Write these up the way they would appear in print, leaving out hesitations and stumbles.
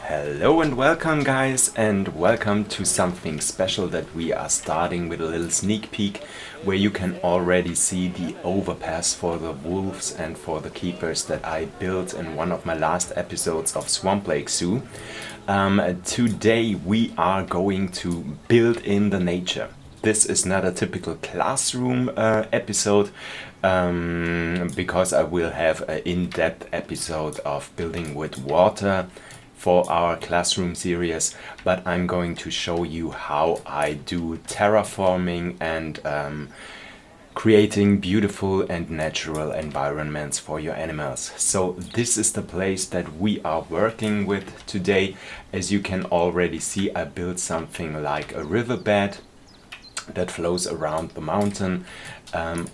Hello and welcome guys, and welcome to something special that we are starting with a little sneak peek where you can already see the overpass for the wolves and for the keepers that I built in one of my last episodes of Swamp Lake Zoo. Today we are going to build in the nature. This is not a typical classroom episode because I will have an in-depth episode of building with water for our classroom series, but I'm going to show you how I do terraforming and creating beautiful and natural environments for your animals. So this is the place that we are working with today. As you can already see, I built something like a riverbed that flows around the mountain.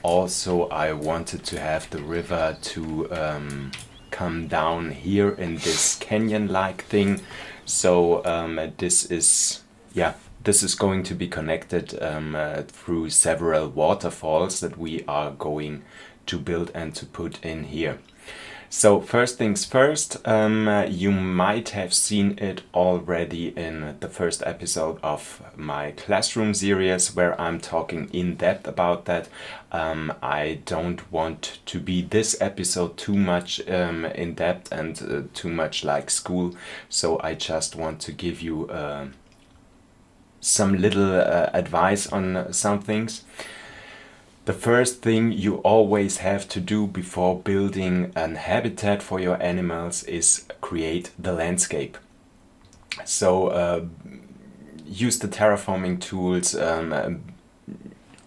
Also, I wanted to have the river to come down here in this canyon-like thing. So this is going to be connected through several waterfalls that we are going to build and to put in here. So first things first, you might have seen it already in the first episode of my classroom series where I'm talking in depth about that. I don't want to be this episode too much in depth and too much like school, so I just want to give you some little advice on some things. The first thing you always have to do before building an habitat for your animals is create the landscape. So use the terraforming tools,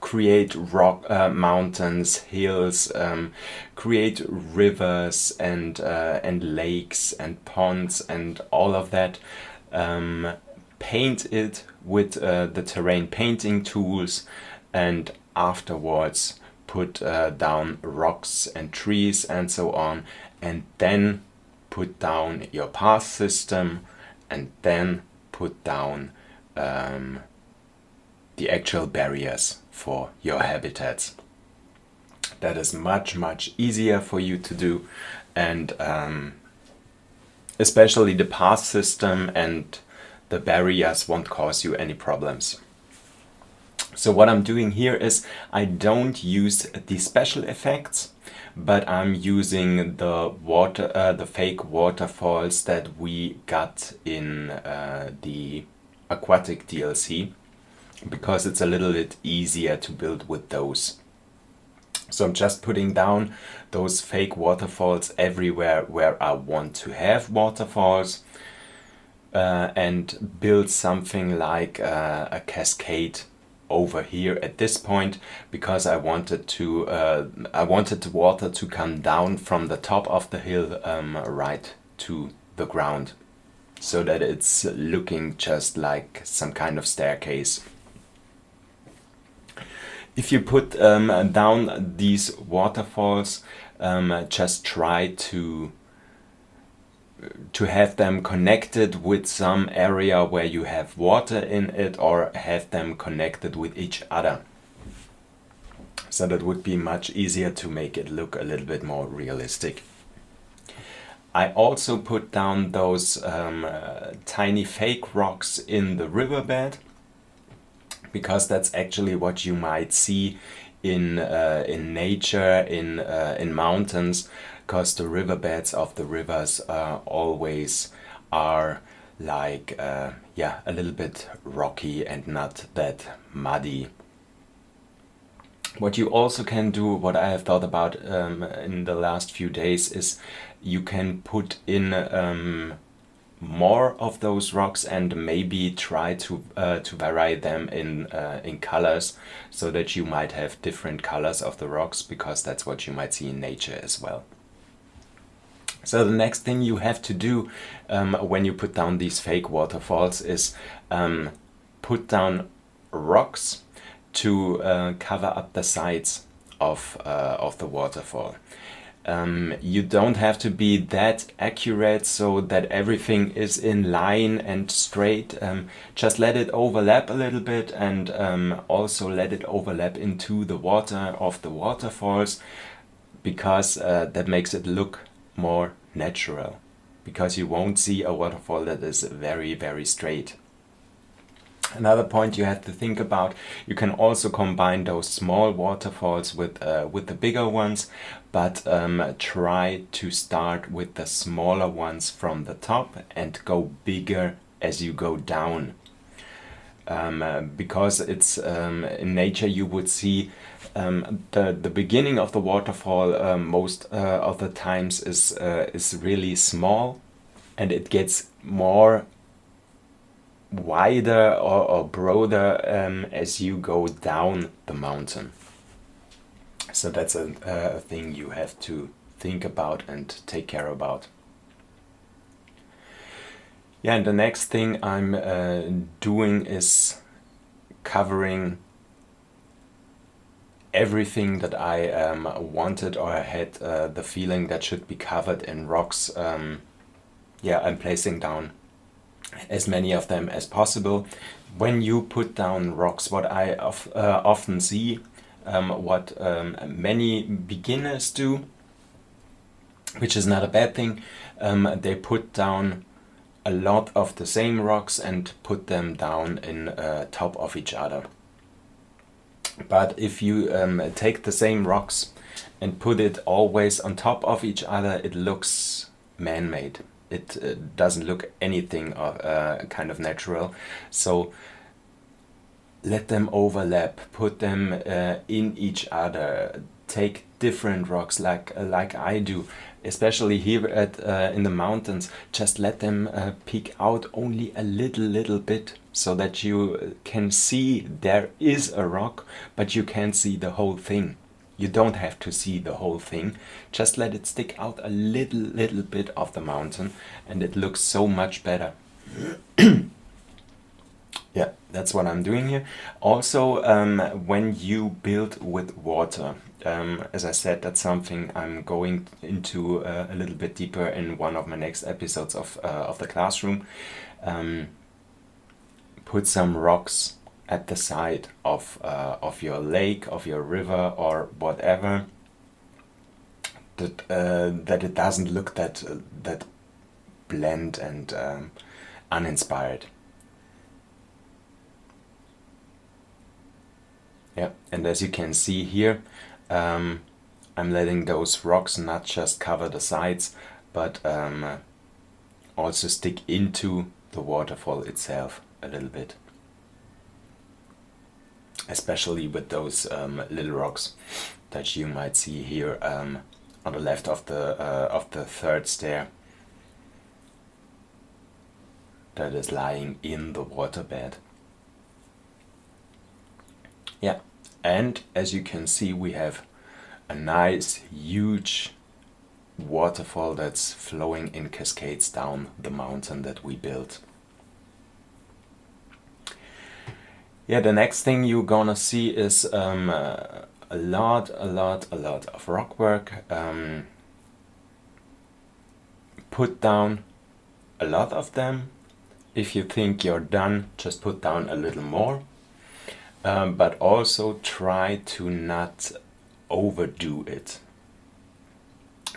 create rock mountains, hills, create rivers and lakes and ponds and all of that. Paint it with the terrain painting tools, and afterwards put down rocks and trees and so on, and then put down your path system, and then put down the actual barriers for your habitats. That is much easier for you to do, and especially the path system and the barriers won't cause you any problems. So what I'm doing here is I don't use the special effects, but I'm using the fake waterfalls that we got in the aquatic DLC, because it's a little bit easier to build with those. So I'm just putting down those fake waterfalls everywhere where I want to have waterfalls, and build something like a cascade over here at this point, because I wanted the water to come down from the top of the hill right to the ground, so that it's looking just like some kind of staircase. If you put down these waterfalls, just try to have them connected with some area where you have water in it, or have them connected with each other. So that would be much easier to make it look a little bit more realistic. I also put down those tiny fake rocks in the riverbed, because that's actually what you might see in nature, in mountains, because the riverbeds of the rivers always are like a little bit rocky and not that muddy. What you also can do, what I have thought about in the last few days, is you can put in more of those rocks and maybe try to vary them in colors, so that you might have different colors of the rocks, because that's what you might see in nature as well. So the next thing you have to do when you put down these fake waterfalls is put down rocks to cover up the sides of the waterfall. You don't have to be that accurate so that everything is in line and straight. Just let it overlap a little bit, and also let it overlap into the water of the waterfalls, because that makes it look more natural. because you won't see a waterfall that is very, very straight. Another point you have to think about, you can also combine those small waterfalls with the bigger ones, but try to start with the smaller ones from the top and go bigger as you go down. Because it's in nature you would see the beginning of the waterfall most of the times is really small, and it gets more wider or broader as you go down the mountain. So that's a thing you have to think about and take care about. Yeah, and the next thing I'm doing is covering everything that I wanted or had the feeling that should be covered in rocks. Yeah, I'm placing down as many of them as possible. When you put down rocks, what I often see, what many beginners do, which is not a bad thing, they put down a lot of the same rocks and put them down in top of each other. But if you take the same rocks and put it always on top of each other, it looks man-made. It doesn't look anything kind of natural. So let them overlap, put them in each other, take different rocks like I do, especially here in the mountains. Just let them peek out only a little bit, so that you can see there is a rock, but you can't see the whole thing. You don't have to see the whole thing, just let it stick out a little bit of the mountain, and it looks so much better. Yeah, that's what I'm doing here. Also, when you build with water, as I said, that's something I'm going into a little bit deeper in one of my next episodes of the classroom. Put some rocks at the side of your lake, of your river, or whatever, that it doesn't look that bland and uninspired. Yeah, and as you can see here, I'm letting those rocks not just cover the sides, but also stick into the waterfall itself a little bit. Especially with those little rocks that you might see here on the left of the third stair that is lying in the waterbed. Yeah, and as you can see, we have a nice huge waterfall that's flowing in cascades down the mountain that we built. Yeah, the next thing you're gonna see is a lot of rock work. Put down a lot of them. If you think you're done, just put down a little more. But also try to not overdo it.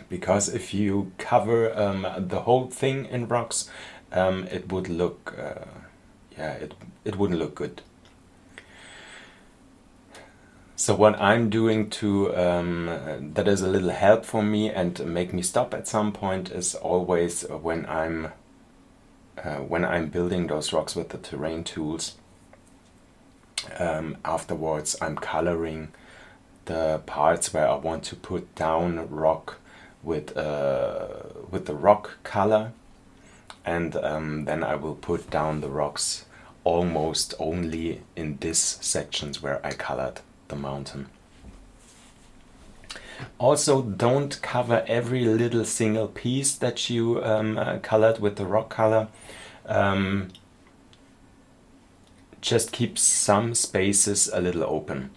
Because if you cover the whole thing in rocks, it would look, it wouldn't look good. So what I'm doing to that is a little help for me and make me stop at some point is always when I'm building those rocks with the terrain tools. Afterwards, I'm coloring the parts where I want to put down rock with the rock color, and then I will put down the rocks almost only in these sections where I colored the mountain. Also, don't cover every little single piece that you colored with the rock color. Just keep some spaces a little open.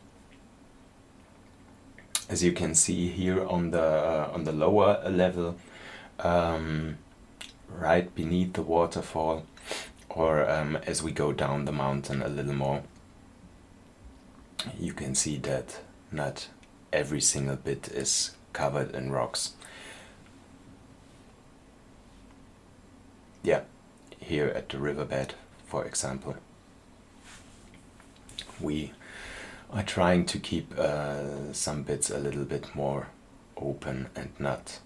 As you can see here on the lower level, right beneath the waterfall, or as we go down the mountain a little more, you can see that not every single bit is covered in rocks. yeah, here at the riverbed, for example, we are trying to keep some bits a little bit more open and not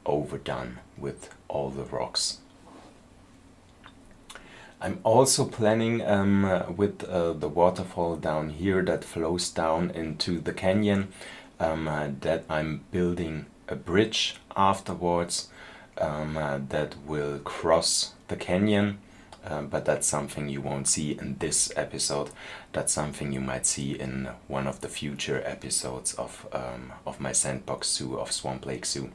overdone with all the rocks. I'm also planning with the waterfall down here that flows down into the canyon, that I'm building a bridge afterwards that will cross the canyon, but that's something you won't see in this episode. That's something you might see in one of the future episodes of my sandbox zoo, of Swamp Lake Zoo,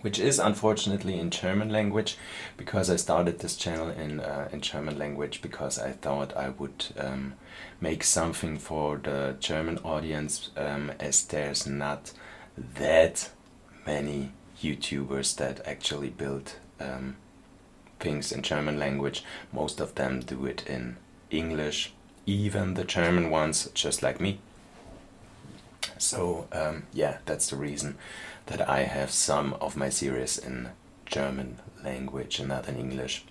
which is unfortunately in German language, because I started this channel in German language because I thought I would make something for the German audience, as there's not that many YouTubers that actually build things in German language. Most of them do it in English, even the German ones, just like me. So yeah, that's the reason that I have some of my series in German language and not in English.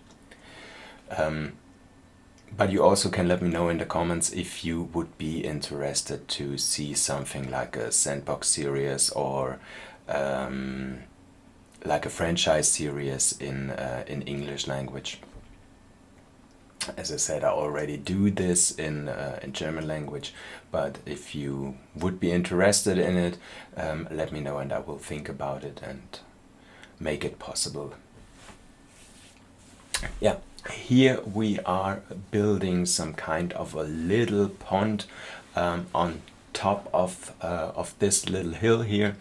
But you also can let me know in the comments if you would be interested to see something like a sandbox series, or like a franchise series in English language. As I said, I already do this in German language, but if you would be interested in it, let me know and I will think about it and make it possible. Yeah, here we are building some kind of a little pond on top of this little hill here,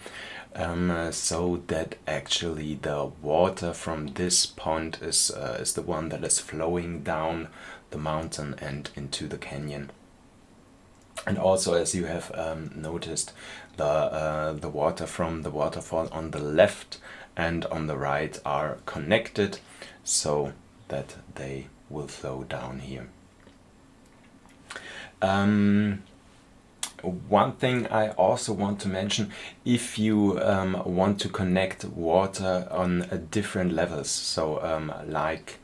so that actually the water from this pond is the one that is flowing down the mountain and into the canyon. And also, as you have noticed, the water from the waterfall on the left and on the right are connected, so that they will flow down here. One thing I also want to mention, if you want to connect water on different levels, so like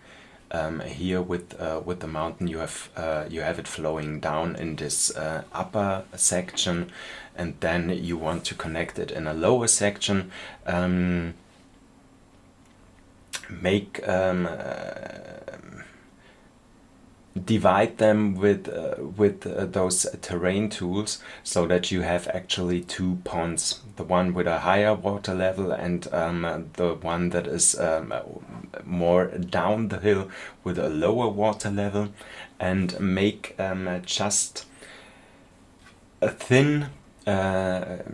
here with the mountain, you have it flowing down in this upper section, and then you want to connect it in a lower section. Divide them with those terrain tools, so that you have actually two ponds, the one with a higher water level and the one that is more down the hill with a lower water level, and make just a thin a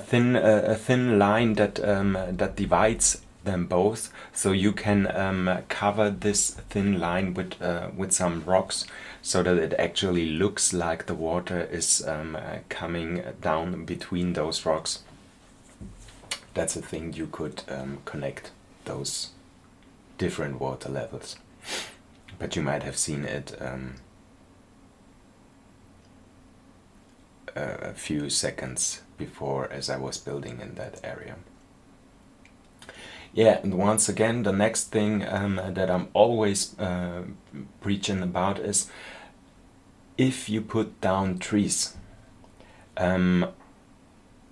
thin line that divides them both, so you can cover this thin line with some rocks, so that it actually looks like the water is coming down between those rocks. That's a thing you could connect those different water levels, but you might have seen it a few seconds before as I was building in that area. Yeah, and once again, the next thing that I'm always preaching about is, if you put down trees,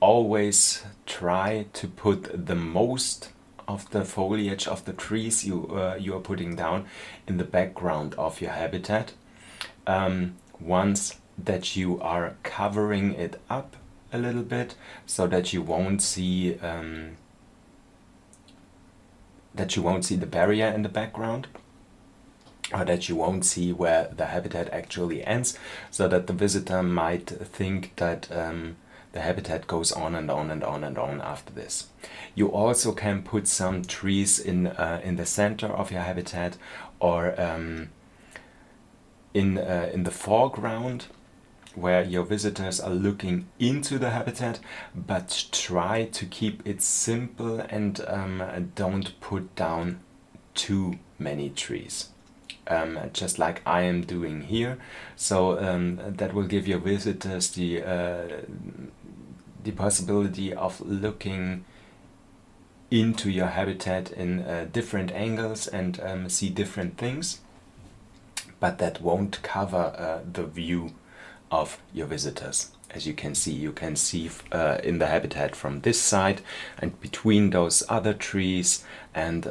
always try to put the most of the foliage of the trees you are putting down in the background of your habitat. Once that you are covering it up a little bit, so that you won't see the barrier in the background, or that you won't see where the habitat actually ends, so that the visitor might think that the habitat goes on and on and on and on after this. You also can put some trees in the center of your habitat, or in the foreground, where your visitors are looking into the habitat, but try to keep it simple and don't put down too many trees, just like I am doing here. So that will give your visitors the possibility of looking into your habitat in different angles and see different things, but that won't cover the view of your visitors. As you can see in the habitat from this side and between those other trees, and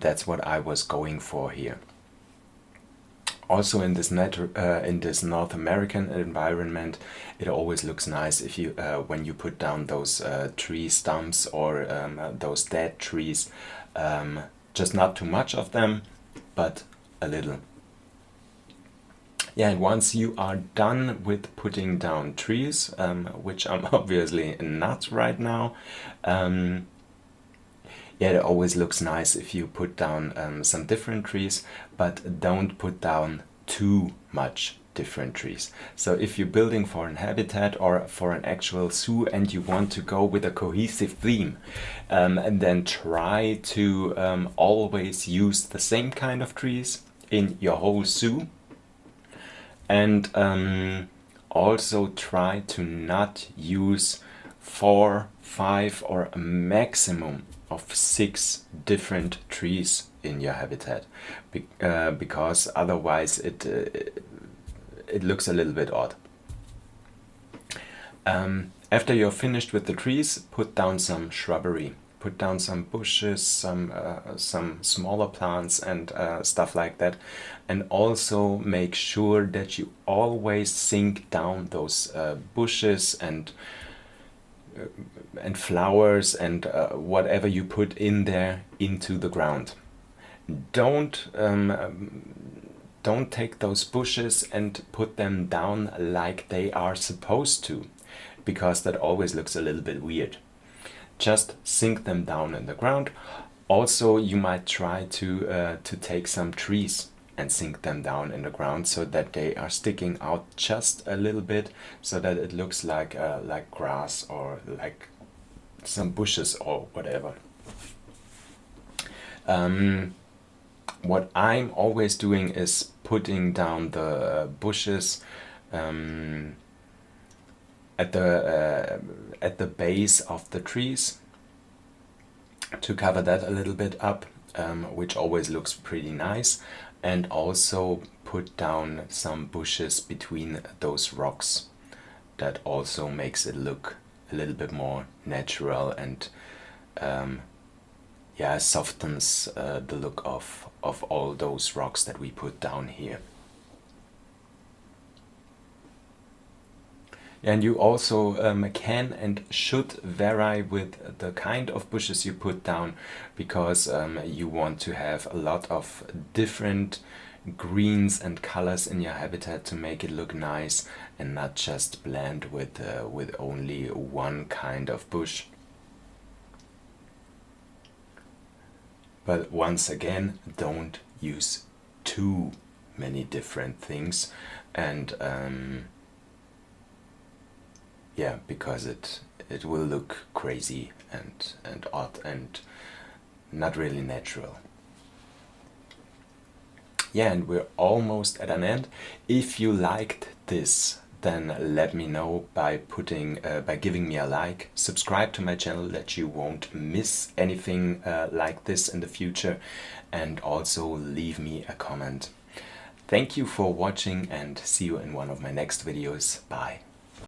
that's what I was going for here. Also in this North American environment, it always looks nice if you when you put down those tree stumps or those dead trees, just not too much of them, but a little. Yeah, and once you are done with putting down trees, which I'm obviously not right now, yeah, it always looks nice if you put down some different trees, but don't put down too much different trees. So if you're building for an habitat or for an actual zoo and you want to go with a cohesive theme, and then try to always use the same kind of trees in your whole zoo. And also try to not use 4, 5 or a maximum of 6 different trees in your habitat, because otherwise it looks a little bit odd. After you're finished with the trees, put down some shrubbery. Put down some bushes, some smaller plants and stuff like that, and also make sure that you always sink down those bushes and flowers and whatever you put in there into the ground. Don't take those bushes and put them down like they are supposed to, because that always looks a little bit weird. Just sink them down in the ground. Also, you might try to take some trees and sink them down in the ground so that they are sticking out just a little bit, so that it looks like grass or like some bushes or whatever. What I'm always doing is putting down the bushes at the base of the trees to cover that a little bit up, which always looks pretty nice, and also put down some bushes between those rocks. That also makes it look a little bit more natural and yeah, softens the look of all those rocks that we put down here. And you also can and should vary with the kind of bushes you put down, because you want to have a lot of different greens and colors in your habitat to make it look nice and not just blend with only one kind of bush. But once again, don't use too many different things, and yeah, because it will look crazy and odd and not really natural. Yeah, and we're almost at an end. If you liked this, then let me know by giving me a like. Subscribe to my channel that you won't miss anything like this in the future, and also leave me a comment. Thank you for watching and see you in one of my next videos. Bye.